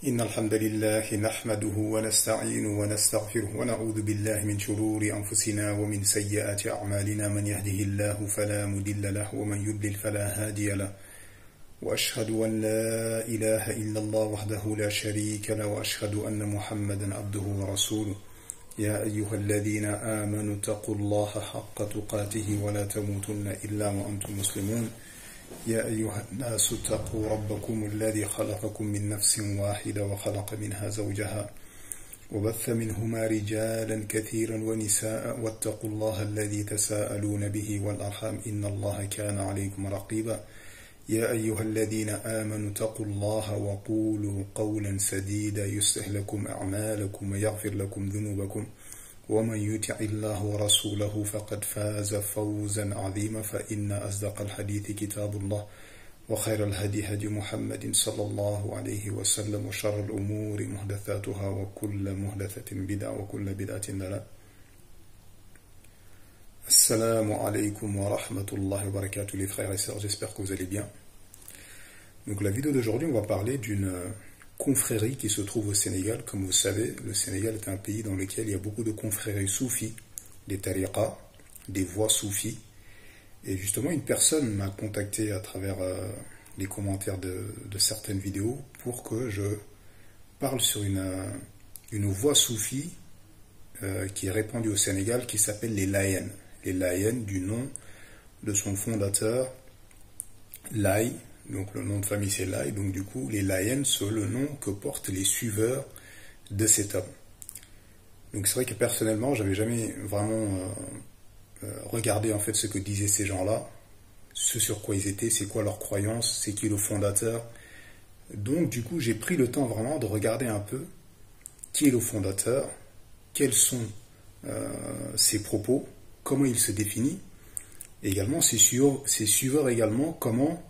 إن الحمد لله نحمده ونستعينه ونستغفره ونعوذ بالله من شرور أنفسنا ومن سيئات أعمالنا من يهده الله فلا مضل له ومن يضلل فلا هادي له وأشهد أن لا إله إلا الله وحده لا شريك له وأشهد أن محمدا عبده ورسوله يا أيها الذين آمنوا اتقوا الله حق تقاته ولا تموتن إلا وأنتم مسلمون يا أيها الناس اتقوا ربكم الذي خلقكم من نفس واحدة وخلق منها زوجها وبث منهما رجالا كثيرا ونساء واتقوا الله الذي تساءلون به والأرحام إن الله كان عليكم رقيبا يا أيها الذين آمنوا اتقوا الله وقولوا قولا سديدا يصلح لكم أعمالكم ويغفر لكم ذنوبكم ومن يطع الله ورسوله فقد فاز فوزا عظيما فإن أصدق الحديث كتاب الله وخير الهدي هدي محمد صلى الله عليه وسلم وشر الأمور محدثاتها وكل محدثة بدعة وكل بدعة ضلالة. Assalamu alaikum wa rahmatullahi wa barakatuh les frères et sœurs, j'espère que vous allez bien. Donc la vidéo d'aujourd'hui, on va parler d'une confrérie qui se trouve au Sénégal. Comme vous savez, le Sénégal est un pays dans lequel il y a beaucoup de confréries soufis, des tariqas, des voies soufis. Et justement, une personne m'a contacté à travers les commentaires de certaines vidéos pour que je parle sur une voie soufie qui est répandue au Sénégal qui s'appelle les Layènes. Les Layènes du nom de son fondateur, Laye, donc le nom de famille c'est Laye, donc du coup les Layènes c'est le nom que portent les suiveurs de cet homme. Donc c'est vrai que personnellement j'avais jamais vraiment regardé en fait ce que disaient ces gens-là, ce sur quoi ils étaient, c'est quoi leur croyance, c'est qui le fondateur. Donc du coup j'ai pris le temps vraiment de regarder un peu qui est le fondateur, quels sont ses propos, comment il se définit, et également ses suiveurs également, comment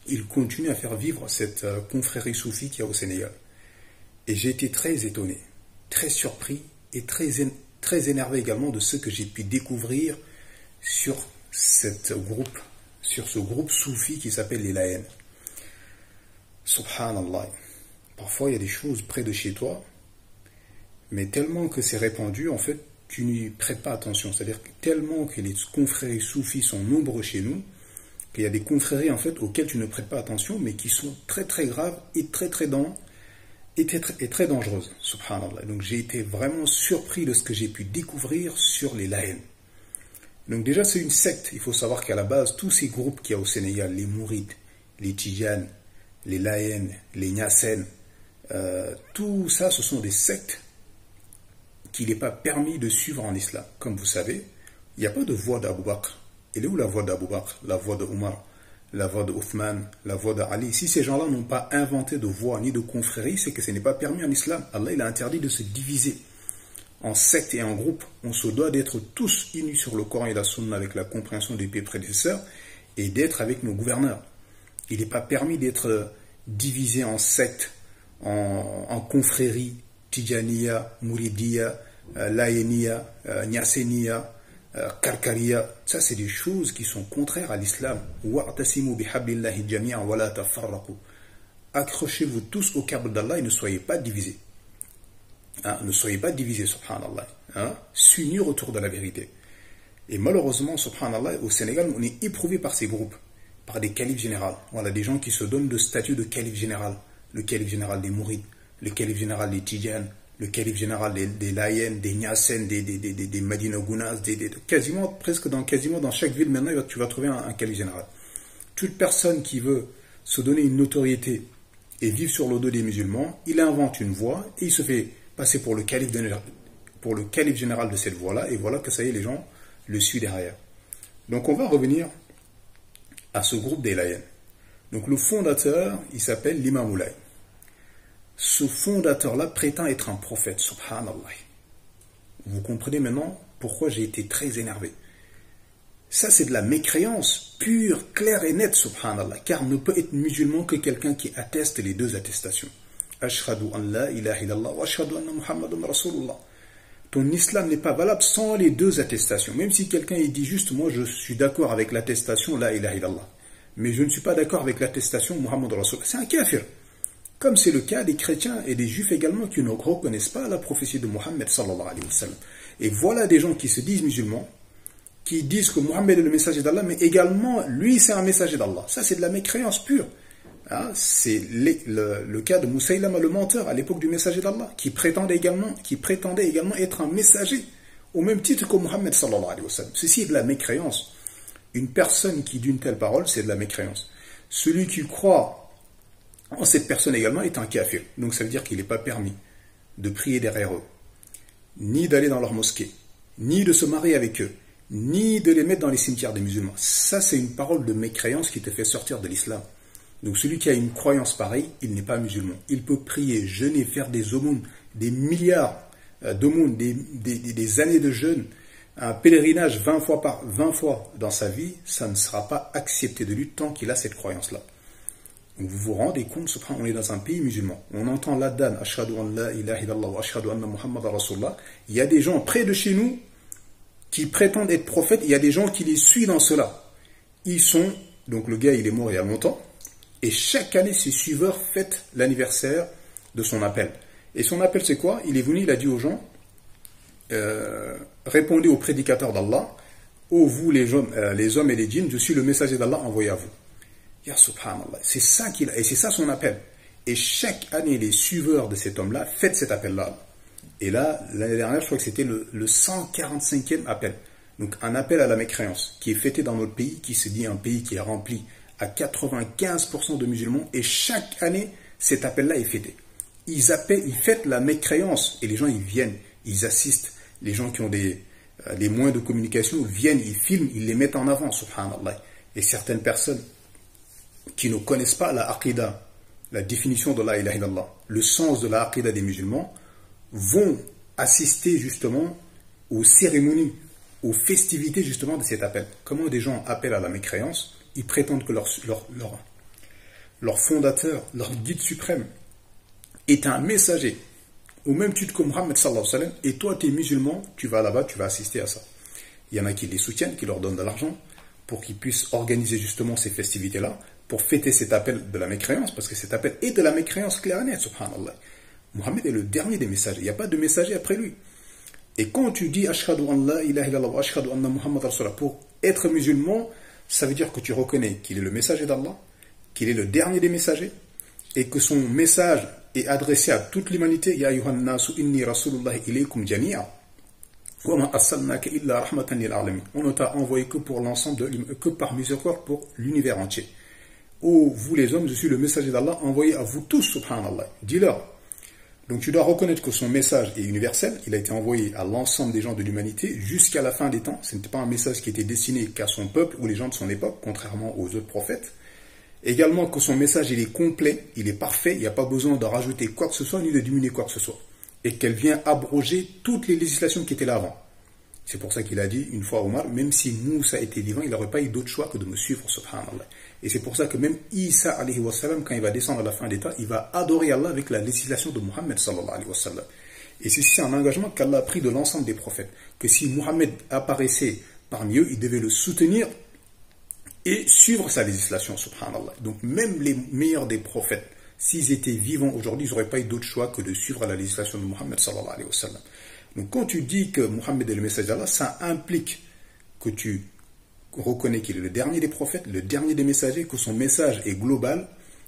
il continue à faire vivre cette confrérie soufie qu'il y a au Sénégal. Et j'ai été très étonné, très surpris et très énervé également de ce que j'ai pu découvrir sur ce groupe soufi qui s'appelle les Layènes. Subhanallah. Parfois il y a des choses près de chez toi, mais tellement que c'est répandu, en fait, tu n'y prêtes pas attention. C'est-à-dire que tellement que les confréries soufis sont nombreux chez nous, qu'il y a des confréries en fait auxquelles tu ne prêtes pas attention, mais qui sont très très graves et très dangereuses. Subhanallah. Donc j'ai été vraiment surpris de ce que j'ai pu découvrir sur les Layènes. Donc déjà c'est une secte. Il faut savoir qu'à la base, tous ces groupes qu'il y a au Sénégal, les Mourides, les Tidjanes, les Layènes, les Niassènes, tout ça ce sont des sectes qu'il n'est pas permis de suivre en islam. Comme vous savez, il n'y a pas de voix d'Abou Bakr. Elle est où la voix d'Abou Bakr, la voix de Omar, la voix de Othman, la voix d'Ali? Si ces gens-là n'ont pas inventé de voix ni de confrérie, c'est que ce n'est pas permis en islam. Allah il a interdit de se diviser en sectes et en groupes. On se doit d'être tous unis sur le Coran et la Sunna avec la compréhension des pays prédécesseurs et d'être avec nos gouverneurs. Il n'est pas permis d'être divisé en sectes, en confréries, Tijaniya, Mouridiya, Layeniya, Niasseniya, Karkariya. Ça, c'est des choses qui sont contraires à l'islam. Accrochez-vous tous au câble d'Allah et ne soyez pas divisés. Ne soyez pas divisés, subhanallah. S'unir autour de la vérité. Et malheureusement, subhanallah, au Sénégal, on est éprouvé par ces groupes, par des califes généraux. Voilà, des gens qui se donnent le statut de calife général. Le calife général des Mourides, le calife général des Tidjanes, le calife général des Layènes, des Niassènes, des Madina Gounas, quasiment dans chaque ville maintenant, tu vas trouver un calife général. Toute personne qui veut se donner une notoriété et vivre sur le dos des musulmans, il invente une voie et il se fait passer pour le calife général de cette voie-là, et voilà que ça y est, les gens le suivent derrière. Donc on va revenir à ce groupe des Layènes. Donc le fondateur, il s'appelle l'Imam Moulay. Ce fondateur-là prétend être un prophète, subhanallah. Vous comprenez maintenant pourquoi j'ai été très énervé. Ça, c'est de la mécréance pure, claire et nette, subhanallah. Car ne peut être musulman que quelqu'un qui atteste les deux attestations. Ashhadu an la ilaha illallah wa ashhadu anna Muhammadan Rasulullah. Ton islam n'est pas valable sans les deux attestations. Même si quelqu'un il dit juste, moi je suis d'accord avec l'attestation la ilaha illallah, mais je ne suis pas d'accord avec l'attestation Muhammad Rasulullah. C'est un kafir. Comme c'est le cas des chrétiens et des juifs également qui ne reconnaissent pas la prophétie de Mohammed sallallahu alayhi wa sallam. Et voilà des gens qui se disent musulmans, qui disent que Mohammed est le messager d'Allah, mais également lui c'est un messager d'Allah. Ça c'est de la mécréance pure. Hein, c'est le cas de Moussaïlama le menteur à l'époque du messager d'Allah, qui prétendait également être un messager, au même titre que Mohammed sallallahu alayhi wa sallam. Ceci est de la mécréance. Une personne qui dit une telle parole, c'est de la mécréance. Celui qui croit en cette personne également est un kafir. Donc ça veut dire qu'il n'est pas permis de prier derrière eux, ni d'aller dans leur mosquée, ni de se marier avec eux, ni de les mettre dans les cimetières des musulmans. Ça c'est une parole de mécréance qui te fait sortir de l'islam. Donc celui qui a une croyance pareille, il n'est pas musulman. Il peut prier, jeûner, faire des aumônes, des milliards d'aumônes, des années de jeûne, un pèlerinage 20 fois dans sa vie, ça ne sera pas accepté de lui tant qu'il a cette croyance-là. Donc vous vous rendez compte, on est dans un pays musulman. On entend l'adhan, ashhadu an la ilaha illallah wa ashhadu anna Muhammad rasulullah. Il y a des gens près de chez nous qui prétendent être prophètes. Il y a des gens qui les suivent dans cela. Donc le gars il est mort il y a longtemps. Et chaque année, ses suiveurs fêtent l'anniversaire de son appel. Et son appel, c'est quoi? Il est venu, il a dit aux gens, répondez aux prédicateurs d'Allah, ô vous les hommes et les djinns, je suis le messager d'Allah envoyé à vous. Ya subhanallah, c'est ça qu'il a, et c'est ça son appel. Et chaque année, les suiveurs de cet homme-là fêtent cet appel-là. Et là, l'année dernière, je crois que c'était le 145e appel. Donc un appel à la mécréance, qui est fêté dans notre pays, qui se dit un pays qui est rempli à 95% de musulmans, et chaque année, cet appel-là est fêté. Ils fêtent la mécréance, et les gens, ils viennent, ils assistent. Les gens qui ont les moyens de communication viennent, ils filment, ils les mettent en avant, subhanallah. Et certaines personnes qui ne connaissent pas la aqidah, la définition de la ilaha illallah, le sens de la aqidah des musulmans, vont assister justement aux cérémonies, aux festivités justement de cet appel. Comment des gens appellent à la mécréance? Ils prétendent que leur fondateur, leur guide suprême, est un messager, au même titre que Mohammed sallallahu alayhi wa sallam, et toi tu es musulman, tu vas là-bas, tu vas assister à ça. Il y en a qui les soutiennent, qui leur donnent de l'argent, pour qu'ils puissent organiser justement ces festivités-là, pour fêter cet appel de la mécréance, parce que cet appel est de la mécréance claire et nette, subhanallah. Mohammed est le dernier des messagers, il n'y a pas de messager après lui. Et quand tu dis ashhadu an la ilaha illallah wa ashhadu anna Muhammad rasulullah, pour être musulman, ça veut dire que tu reconnais qu'il est le messager d'Allah, qu'il est le dernier des messagers, et que son message est adressé à toute l'humanité. Ya ayyuhan nasu inni rasulullah ilaykum jami'a wa ma arsalnaka illa rahmatan lil alamin. On ne t'a envoyé que pour l'ensemble que par miséricorde pour l'univers entier. Ô vous les hommes, je suis le messager d'Allah envoyé à vous tous, subhanallah. Dis-leur. Donc tu dois reconnaître que son message est universel, il a été envoyé à l'ensemble des gens de l'humanité jusqu'à la fin des temps. Ce n'était pas un message qui était destiné qu'à son peuple ou les gens de son époque, contrairement aux autres prophètes. Également que son message il est complet, il est parfait, il n'y a pas besoin de rajouter quoi que ce soit ni de diminuer quoi que ce soit. Et qu'elle vient abroger toutes les législations qui étaient là avant. C'est pour ça qu'il a dit une fois à Omar, même si Moussa était divin, il n'aurait pas eu d'autre choix que de me suivre, subhanallah. Et c'est pour ça que même Isa alayhi wa sallam, quand il va descendre à la fin des temps, il va adorer Allah avec la législation de Mohammed sallallahu alayhi wa sallam. Et c'est un engagement qu'Allah a pris de l'ensemble des prophètes. Que si Mohammed apparaissait parmi eux, il devait le soutenir et suivre sa législation, subhanallah. Donc même les meilleurs des prophètes, s'ils étaient vivants aujourd'hui, ils n'auraient pas eu d'autre choix que de suivre la législation de Mohammed sallallahu alayhi wa sallam. Donc quand tu dis que Mohammed est le messager d'Allah, ça implique que tu reconnais qu'il est le dernier des prophètes, le dernier des messagers, que son message est global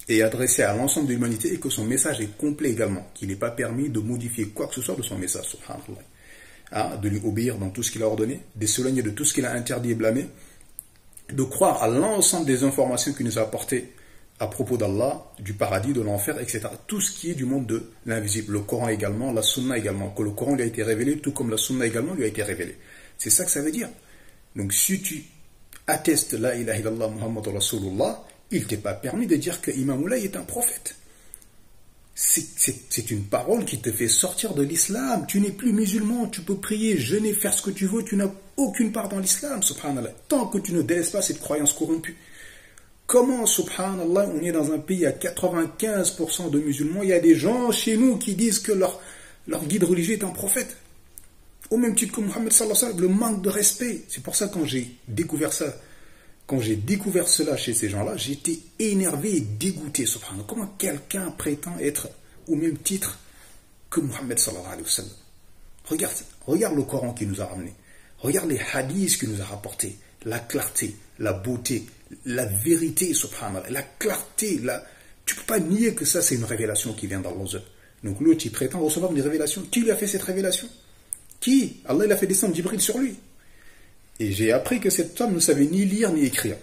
et adressé à l'ensemble de l'humanité et que son message est complet également, qu'il n'est pas permis de modifier quoi que ce soit de son message, subhanallah. De lui obéir dans tout ce qu'il a ordonné, de s'éloigner de tout ce qu'il a interdit et blâmé, de croire à l'ensemble des informations qu'il nous a apportées à propos d'Allah, du paradis, de l'enfer, etc. Tout ce qui est du monde de l'invisible. Le Coran également, la Sunna également. Que le Coran lui a été révélé, tout comme la Sunna également lui a été révélée. C'est ça que ça veut dire. Donc si tu attestes la ilaha illallah Muhammad Rasulullah, il ne t'est pas permis de dire que Imam Moulay est un prophète. C'est une parole qui te fait sortir de l'islam. Tu n'es plus musulman, tu peux prier, jeûner, faire ce que tu veux, tu n'as aucune part dans l'islam, subhanallah. Tant que tu ne délaisses pas cette croyance corrompue. Comment, subhanallah, on est dans un pays à 95% de musulmans, il y a des gens chez nous qui disent que leur guide religieux est un prophète. Au même titre que Mohammed sallallahu alayhi wa sallam, le manque de respect. C'est pour ça quand j'ai découvert ça, Quand j'ai découvert cela chez ces gens-là, j'étais énervé et dégoûté, subhanallah. Comment quelqu'un prétend être au même titre que Mohammed sallallahu alayhi wa sallam? Regarde le Coran qui nous a ramené. Regarde les hadiths qu'il nous a rapportés. La clarté, la beauté, la vérité, subhanallah. La clarté, tu ne peux pas nier que ça, c'est une révélation qui vient d'Allah. Donc l'autre, il prétend recevoir des révélations. Qui lui a fait cette révélation? Qui? Allah, il a fait descendre Jibril sur lui. Et j'ai appris que cet homme ne savait ni lire ni écrire,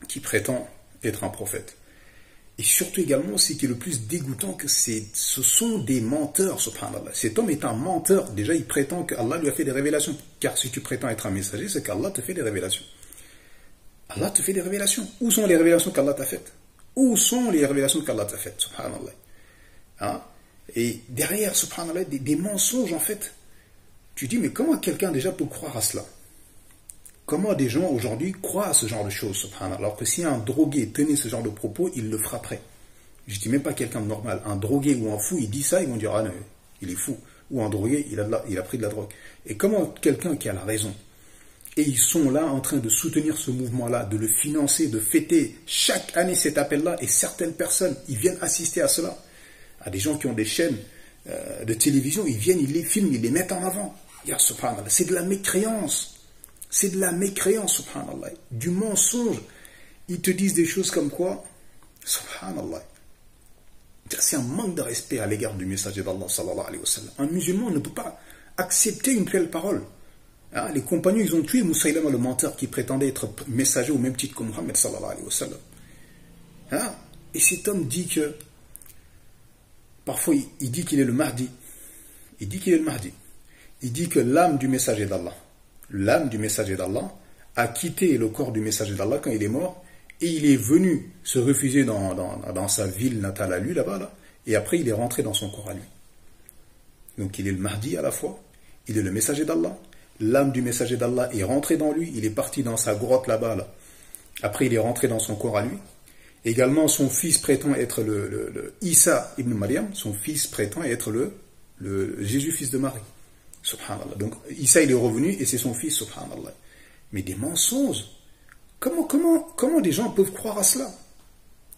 qui prétend être un prophète. Et surtout également, ce qui est le plus dégoûtant, que ce sont des menteurs, subhanallah. Cet homme est un menteur. Déjà, il prétend qu'Allah lui a fait des révélations. Car si tu prétends être un messager, c'est qu'Allah te fait des révélations. Allah te fait des révélations. Où sont les révélations qu'Allah t'a faites? Où sont les révélations qu'Allah t'a faites, subhanallah? Hein? Et derrière, subhanallah, des mensonges, en fait. Tu dis, mais comment quelqu'un déjà peut croire à cela? Comment des gens aujourd'hui croient à ce genre de choses, subhanallah, alors que si un drogué tenait ce genre de propos, il le frapperait. Je ne dis même pas quelqu'un de normal. Un drogué ou un fou, il dit ça, ils vont dire, ah non, il est fou. Ou un drogué, il a pris de la drogue. Et comment quelqu'un qui a la raison, et ils sont là en train de soutenir ce mouvement-là, de le financer, de fêter chaque année cet appel-là, et certaines personnes, ils viennent assister à cela. À des gens qui ont des chaînes de télévision, ils viennent, ils les filment, ils les mettent en avant. Ya subhanallah, c'est de la mécréance. C'est de la mécréance, subhanallah. Du mensonge. Ils te disent des choses comme quoi, subhanallah. C'est un manque de respect à l'égard du messager d'Allah, sallallahu alayhi wa sallam. Un musulman ne peut pas accepter une telle parole. Hein, les compagnons, ils ont tué Moussaïlama le menteur qui prétendait être messager au même titre que Mohammed, sallallahu alayhi wa sallam. Hein, et cet homme dit que, parfois, il dit qu'il est le Mahdi. Il dit qu'il est le Mahdi. Il dit que l'âme du messager d'Allah, a quitté le corps du messager d'Allah quand il est mort, et il est venu se refuser dans sa ville natale à lui, là-bas, et après il est rentré dans son corps à lui. Donc il est le Mahdi à la fois, il est le messager d'Allah, l'âme du messager d'Allah est rentrée dans lui, il est parti dans sa grotte là-bas, après il est rentré dans son corps à lui. Également son fils prétend être le Isa ibn Maryam, son fils prétend être le Jésus fils de Marie. Subhanallah. Donc, Issa, il est revenu et c'est son fils, subhanallah. Mais des mensonges. Comment des gens peuvent croire à cela?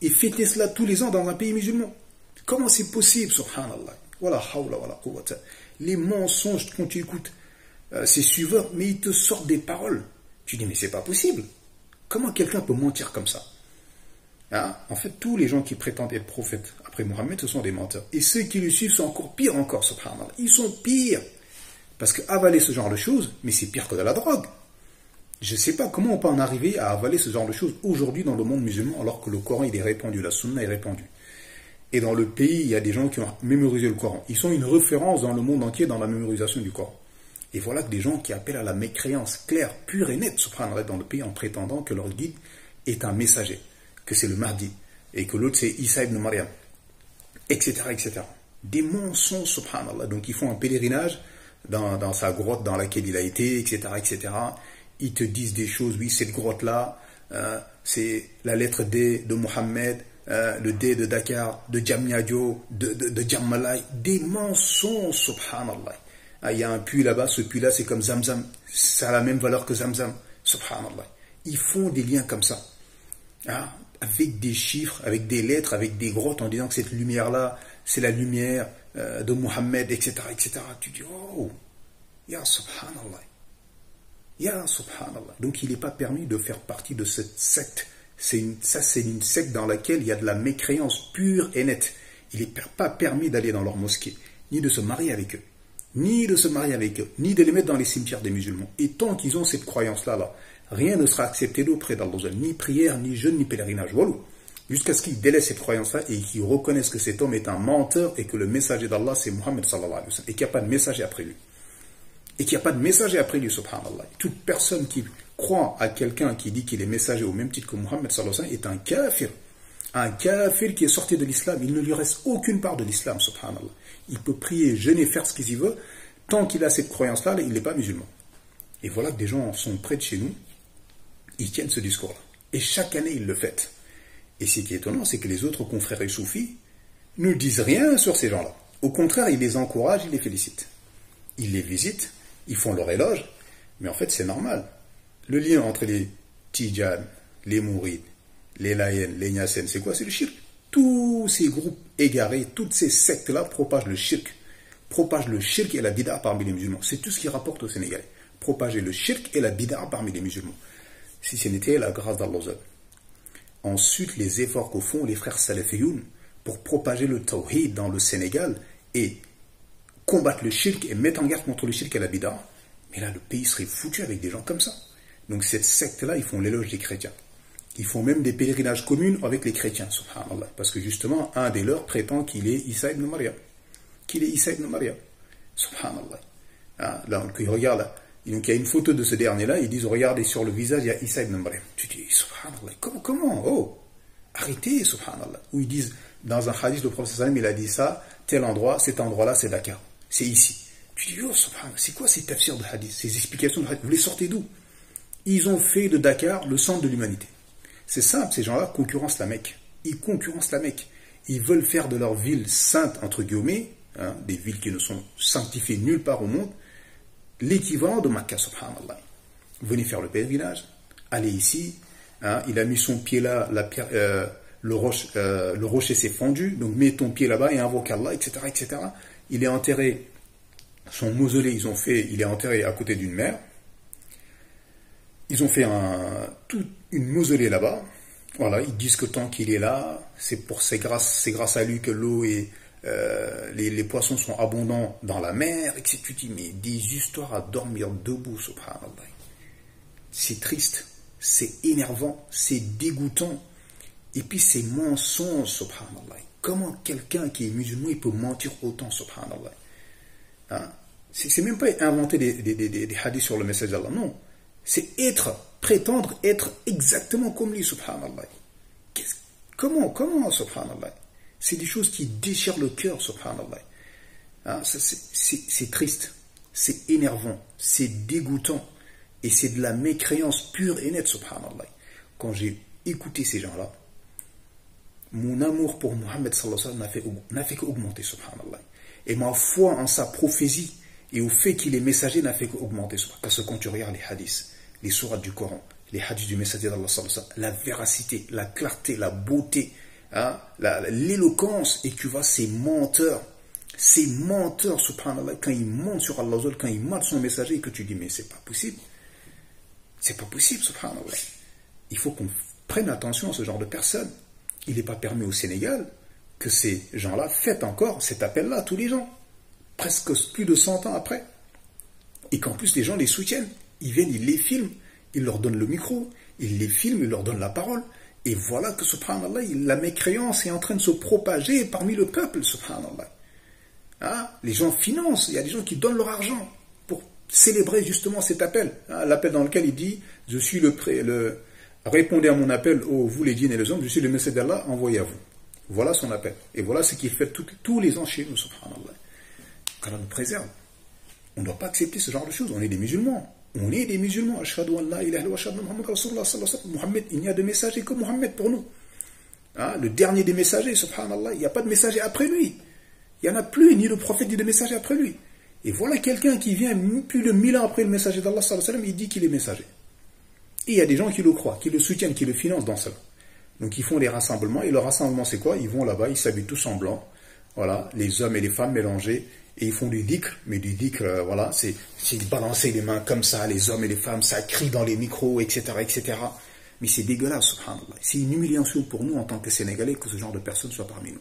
Et fêter cela tous les ans dans un pays musulman? Comment c'est possible, subhanallah? Wala hawla wala quwwata. Les mensonges, quand tu écoutes ces suiveurs, mais ils te sortent des paroles. Tu dis, mais c'est pas possible. Comment quelqu'un peut mentir comme ça? Hein? En fait, tous les gens qui prétendent être prophètes après Mohammed, ce sont des menteurs. Et ceux qui le suivent sont encore pires encore, subhanallah. Ils sont pires. Parce qu'avaler ce genre de choses, mais c'est pire que de la drogue. Je ne sais pas comment on peut en arriver à avaler ce genre de choses aujourd'hui dans le monde musulman, alors que le Coran il est répandu, la Sunna est répandue. Et dans le pays, il y a des gens qui ont mémorisé le Coran. Ils sont une référence dans le monde entier dans la mémorisation du Coran. Et voilà que des gens qui appellent à la mécréance claire, pure et nette, subhanallah, dans le pays en prétendant que leur guide est un messager, que c'est le Mahdi, et que l'autre c'est Isa ibn Maryam, etc., etc. Des mensonges, subhanallah. Donc ils font un pèlerinage dans sa grotte dans laquelle il a été, etc., etc. Ils te disent des choses, oui, cette grotte-là, c'est la lettre D de Mohammed, le D de Dakar, de Djamnyadjo, de Djammalai, des mensonges, subhanallah. Il y a un puits là-bas, ce puits-là, c'est comme Zamzam, ça a la même valeur que Zamzam, subhanallah. Ils font des liens comme ça, hein, avec des chiffres, avec des lettres, avec des grottes, en disant que cette lumière-là, c'est la lumière de Mohammed, etc., etc. Tu dis, oh, ya subhanallah. Ya subhanallah. Donc il n'est pas permis de faire partie de cette secte. C'est une secte dans laquelle il y a de la mécréance pure et nette. Il n'est pas permis d'aller dans leur mosquée, ni de se marier avec eux, ni de les mettre dans les cimetières des musulmans. Et tant qu'ils ont cette croyance-là, rien ne sera accepté d'auprès d'Allah, ni prière, ni jeûne, ni pèlerinage. Voilà. Jusqu'à ce qu'ils délaissent cette croyance-là et qu'ils reconnaissent que cet homme est un menteur et que le messager d'Allah c'est Mohammed sallallahu alayhi wa sallam et qu'il n'y a pas de messager après lui. Et qu'il n'y a pas de messager après lui, subhanallah. Toute personne qui croit à quelqu'un qui dit qu'il est messager au même titre que Mohammed sallallahu alayhi wa sallam est un kafir. Un kafir qui est sorti de l'islam. Il ne lui reste aucune part de l'islam, subhanallah. Il peut prier, jeûner, faire ce qu'il veut. Tant qu'il a cette croyance-là, il n'est pas musulman. Et voilà que des gens sont près de chez nous. Ils tiennent ce discours-là. Et chaque année, ils le fêtent. Et ce qui est étonnant, c'est que les autres confrères et soufis ne disent rien sur ces gens-là. Au contraire, ils les encouragent, ils les félicitent. Ils les visitent, ils font leur éloge, mais en fait, c'est normal. Le lien entre les Tijan, les Mourides, les Layen, les Nyassen, c'est quoi? C'est le shirk. Tous ces groupes égarés, toutes ces sectes-là propagent le shirk. Propagent le shirk et la bid'a parmi les musulmans. C'est tout ce qui rapporte au Sénégalais. Propager le shirk et la bid'a parmi les musulmans. Si ce n'était la grâce d'Allah. Ensuite, les efforts que font les frères salafiyoun pour propager le tawhid dans le Sénégal et combattre le shirk et mettre en garde contre le shirk et la bid'a, mais là, le pays serait foutu avec des gens comme ça. Donc cette secte-là, ils font l'éloge des chrétiens. Ils font même des pèlerinages communs avec les chrétiens, subhanallah. Parce que justement, un des leurs prétend qu'il est Issa ibn Maryam. Qu'il est Issa ibn Maryam. Subhanallah. Là, donc, il regarde là. Donc, il y a une photo de ce dernier-là, ils disent, regardez sur le visage, il y a Issa ibn Maryam. Tu dis, subhanallah, comment? Oh, arrêtez, subhanallah. Ou ils disent, dans un hadith, le prophète sallam, il a dit ça, tel endroit, cet endroit-là, c'est Dakar. C'est ici. Tu dis, oh, subhanallah, c'est quoi ces tafsirs de hadith, ces explications de hadith? Vous les sortez d'où? Ils ont fait de Dakar le centre de l'humanité. C'est simple, ces gens-là concurrencent la Mecque. Ils concurrencent la Mecque. Ils veulent faire de leur ville sainte, entre guillemets, des villes qui ne sont sanctifiées nulle part au monde, l'équivalent de Makkah, subhanallah. Venez faire le pèlerinage, allez ici, il a mis son pied là, le rocher s'est fendu, donc mets ton pied là-bas et invoque Allah, etc., etc. Il est enterré, son mausolée, il est enterré à côté d'une mer. Ils ont fait toute une mausolée là-bas. Voilà, ils disent que tant qu'il est là, c'est grâce à lui que l'eau et les poissons sont abondants dans la mer, etc. Tu dis, mais des histoires à dormir debout, subhanallah. C'est triste, c'est énervant, c'est dégoûtant. Et puis c'est mensonge, subhanallah. Comment quelqu'un qui est musulman, il peut mentir autant, subhanallah? C'est même pas inventer des hadiths sur le message d'Allah, non. C'est prétendre être exactement comme lui, subhanallah. Comment, subhanallah? C'est des choses qui déchirent le cœur, subhanallah. C'est triste, c'est énervant, c'est dégoûtant, et c'est de la mécréance pure et nette, subhanallah. Quand j'ai écouté ces gens-là, mon amour pour Mohammed sallallahu alayhi wa sallam n'a fait qu'augmenter, subhanallah. Et ma foi en sa prophétie et au fait qu'il est messager n'a fait qu'augmenter. Parce que quand tu regardes les hadiths, les sourates du Coran, les hadiths du messager d'Allah, la véracité, la clarté, la beauté, l'éloquence, et tu vois ces menteurs, subhanallah, quand ils mentent sur Allah, quand ils mentent son messager, et que tu dis, mais c'est pas possible, subhanallah. Il faut qu'on prenne attention à ce genre de personnes. Il n'est pas permis au Sénégal que ces gens-là fêtent encore cet appel-là tous les ans, presque plus de 100 ans après, et qu'en plus les gens les soutiennent. Ils viennent, ils les filment, ils leur donnent le micro, ils les filment, ils leur donnent la parole. Et voilà que, subhanallah, la mécréance est en train de se propager parmi le peuple, subhanallah. Les gens financent, il y a des gens qui donnent leur argent pour célébrer justement cet appel. L'appel dans lequel il dit, je suis répondez à mon appel, vous les djinns et les hommes, je suis le messager d'Allah envoyé à vous. Voilà son appel. Et voilà ce qu'il fait tous les ans chez nous, subhanallah. Qu'Allah nous préserve. On ne doit pas accepter ce genre de choses. On est des musulmans. Ashhadu an la ilaha illallah wa ashhadu anna Muhammadan rasulullah sallallahu alayhi wa sallam. Muhammad, il n'y a de messager que Muhammad pour nous. Le dernier des messagers, subhanallah, il n'y a pas de messager après lui. Il n'y en a plus, ni le prophète ni de messager après lui. Et voilà quelqu'un qui vient plus de 1000 ans après le messager d'Allah sallallahu alayhi wa sallam, il dit qu'il est messager. Et il y a des gens qui le croient, qui le soutiennent, qui le financent dans cela. Donc ils font des rassemblements, et le rassemblement c'est quoi? Ils vont là-bas, ils s'habillent tous en blanc, voilà, les hommes et les femmes mélangés, et ils font du dhikr, mais du dhikr, voilà, c'est balancer les mains comme ça, les hommes et les femmes, ça crie dans les micros, etc., etc. Mais c'est dégueulasse, subhanallah. C'est une humiliation pour nous en tant que Sénégalais que ce genre de personnes soient parmi nous.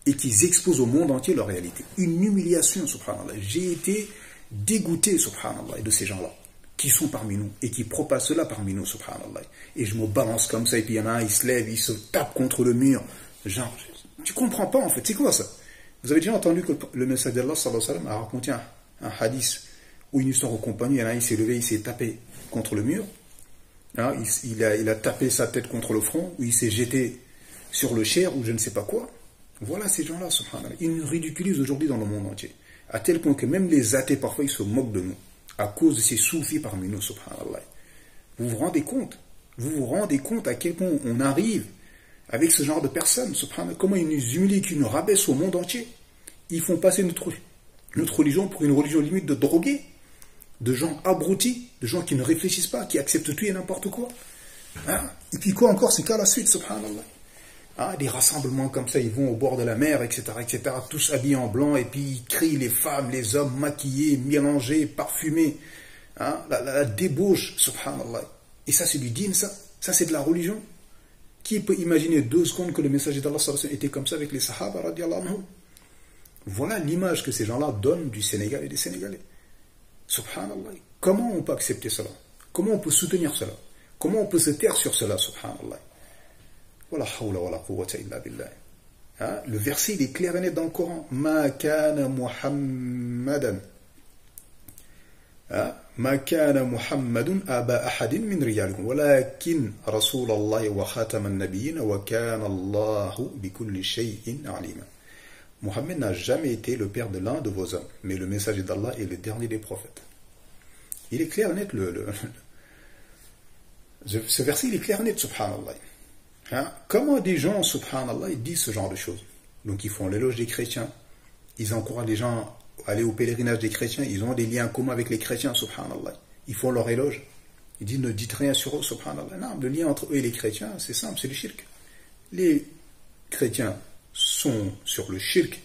Et qu'ils exposent au monde entier leur réalité. Une humiliation, subhanallah. J'ai été dégoûté, subhanallah, de ces gens-là, qui sont parmi nous, et qui propagent cela parmi nous, subhanallah. Et je me balance comme ça, et puis il y en a un, il se lève, il se tape contre le mur. Genre, tu comprends pas en fait, c'est quoi ça? Vous avez déjà entendu que le messager d'Allah sallallahu alayhi wa sallam a raconté un hadith ou une histoire aux compagnons, il y en a un, il s'est levé, il s'est tapé contre le mur, il a tapé sa tête contre le front, ou il s'est jeté sur le chair, ou je ne sais pas quoi. Voilà ces gens-là, subhanallah. Ils nous ridiculisent aujourd'hui dans le monde entier, à tel point que même les athées, parfois, ils se moquent de nous, à cause de ces soufis parmi nous, subhanallah. Vous vous rendez compte? Vous vous rendez compte à quel point on arrive avec ce genre de personnes, subhanallah, comment ils nous humilient, qu'ils nous rabaissent au monde entier. Ils font passer notre religion pour une religion limite de drogués, de gens abrutis, de gens qui ne réfléchissent pas, qui acceptent tout et n'importe quoi. Hein? Et puis quoi encore, c'est qu'à la suite, subhanallah. Hein, des rassemblements comme ça, ils vont au bord de la mer, etc., tous habillés en blanc, et puis ils crient, les femmes, les hommes, maquillés, mélangés, parfumés. Hein, la débauche, subhanallah. Et ça, c'est du dîn, ça. Ça, c'est de la religion. Qui peut imaginer 2 secondes que le messager d'Allah était comme ça avec les sahaba, radiallahu anhum? Voilà l'image que ces gens-là donnent du Sénégal et des Sénégalais. Subhanallah. Comment on peut accepter cela? Comment on peut soutenir cela? Comment on peut se taire sur cela, subhanallah? Wala hawla wala quwwata illa billah. Hein? Le verset, il est clair et net dans le Coran. Ma kana Muhammadan. ما كان محمد أبا أحد من رجالكم ولكن رسول الله وخاتم النبيين وكان الله بكل شيء عليما. Mohammed n'a jamais été le père de l'un de vos hommes, mais le messager d'Allah est le dernier des prophètes. Il est clair et net, ce verset, il est clair et net, subhanallah. Hein? Comment des gens, subhanallah, ils disent ce genre de choses? Donc ils font l'éloge des chrétiens, ils encouragent les gens à aller au pèlerinage des chrétiens, ils ont des liens communs avec les chrétiens, subhanallah. Ils font leur éloge. Ils disent ne dites rien sur eux, subhanallah. Non, le lien entre eux et les chrétiens, c'est simple, c'est le shirk. Les chrétiens sont sur le shirk,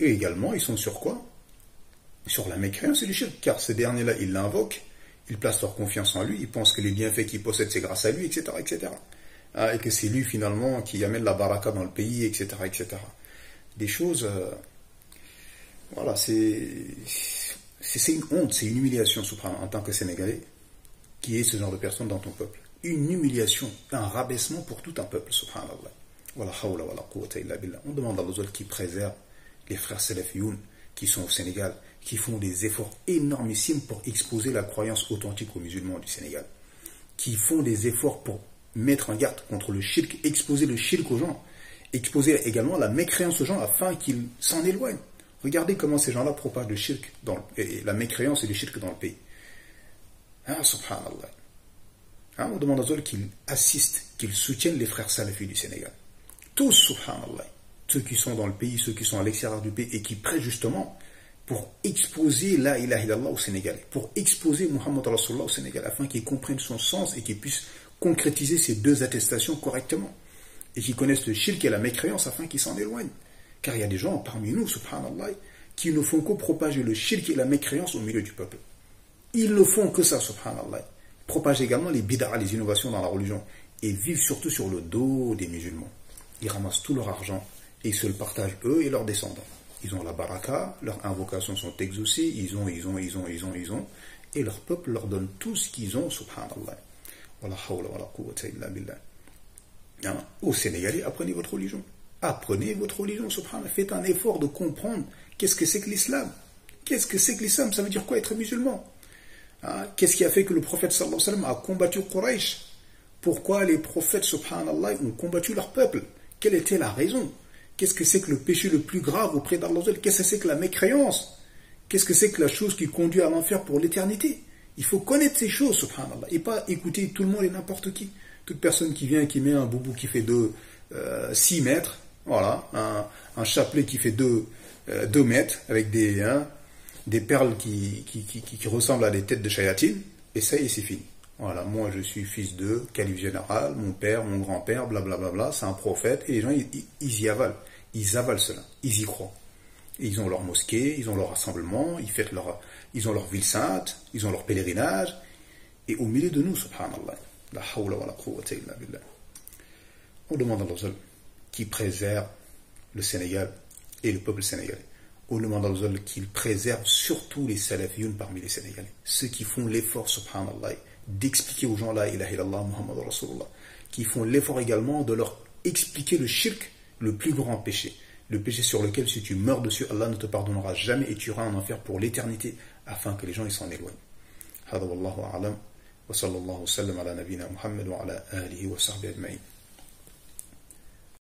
et également ils sont sur quoi? Sur la mécréance et le shirk, car ces derniers-là, ils l'invoquent, ils placent leur confiance en lui, ils pensent que les bienfaits qu'ils possèdent, c'est grâce à lui, etc., etc. Et que c'est lui, finalement, qui amène la baraka dans le pays, etc., etc. Des choses... voilà, c'est une honte, c'est une humiliation, subhanallah, en tant que Sénégalais, qui est ce genre de personne dans ton peuple. Une humiliation, un rabaissement pour tout un peuple, subhanallah. Wala hawla wala quwwata illa billah. On demande à Allah qui préserve les frères salafiyoun qui sont au Sénégal, qui font des efforts énormissimes pour exposer la croyance authentique aux musulmans du Sénégal, qui font des efforts pour mettre en garde contre le shirk, exposer le shirk aux gens, exposer également la mécréance aux gens afin qu'ils s'en éloignent. Regardez comment ces gens-là propagent le shirk, et la mécréance et le shirk dans le pays. Ah, subhanallah. On demande à Allah qu'il assiste, qu'il soutienne les frères salafis du Sénégal. Tous, subhanallah. Ceux qui sont dans le pays, ceux qui sont à l'extérieur du pays et qui prêtent justement pour exposer la ilaha illallah au Sénégal, pour exposer Muhammad Rasulullah au Sénégal, afin qu'ils comprennent son sens et qu'ils puissent concrétiser ces 2 attestations correctement. Et qu'ils connaissent le shirk et la mécréance afin qu'ils s'en éloignent. Car il y a des gens parmi nous, subhanallah, qui ne font que propager le shirk et la mécréance au milieu du peuple. Ils ne font que ça, subhanallah. Ils propagent également les bid'a, les innovations dans la religion, et vivent surtout sur le dos des musulmans. Ils ramassent tout leur argent, et ils se le partagent eux et leurs descendants. Ils ont la baraka, leurs invocations sont exaucées, ils ont, et leur peuple leur donne tout ce qu'ils ont, subhanallah. Wala hawla wala quwwata illa billah. Aux Sénégalais, apprenez votre religion. Apprenez votre religion, subhanallah. Faites un effort de comprendre qu'est-ce que c'est que l'islam. Qu'est-ce que c'est que l'islam? Ça veut dire quoi être musulman? Qu'est-ce qui a fait que le prophète sallallahu alayhi wa sallam a combattu Quraysh? Pourquoi les prophètes, subhanallah, ont combattu leur peuple? Quelle était la raison? Qu'est-ce que c'est que le péché le plus grave auprès d'Allah? Qu'est-ce que c'est que la mécréance? Qu'est-ce que c'est que la chose qui conduit à l'enfer pour l'éternité? Il faut connaître ces choses, subhanallah, et pas écouter tout le monde et n'importe qui. Toute personne qui vient, qui met un boubou qui fait 6 mètres, voilà, un chapelet qui fait 2 mètres, avec des perles qui ressemblent à des têtes de chayatine, et ça y est, c'est fini. Voilà, moi je suis fils de calife général, mon père, mon grand-père, blablabla, c'est un prophète, et les gens, ils y avalent. Ils avalent cela, ils y croient. Et ils ont leur mosquée, ils ont leur rassemblement, ils ont leur ville sainte, ils ont leur pèlerinage, et au milieu de nous, subhanallah, la hawla wa la quwwata illa billah. On demande à Allah qui préserve le Sénégal et le peuple sénégalais. On demande à Allah qu'il préserve surtout les salafiyun parmi les Sénégalais. Ceux qui font l'effort, subhanallah, d'expliquer aux gens la ilaha illallah Muhammad Rasulullah, qui font l'effort également de leur expliquer le shirk, le plus grand péché, le péché sur lequel si tu meurs dessus, Allah ne te pardonnera jamais et tu iras en enfer pour l'éternité, afin que les gens ils s'en éloignent. Hada wallahu a'lam, wa sallallahu sallam ala nabina Muhammad wa ala alihi wa sahbihi ajma'in.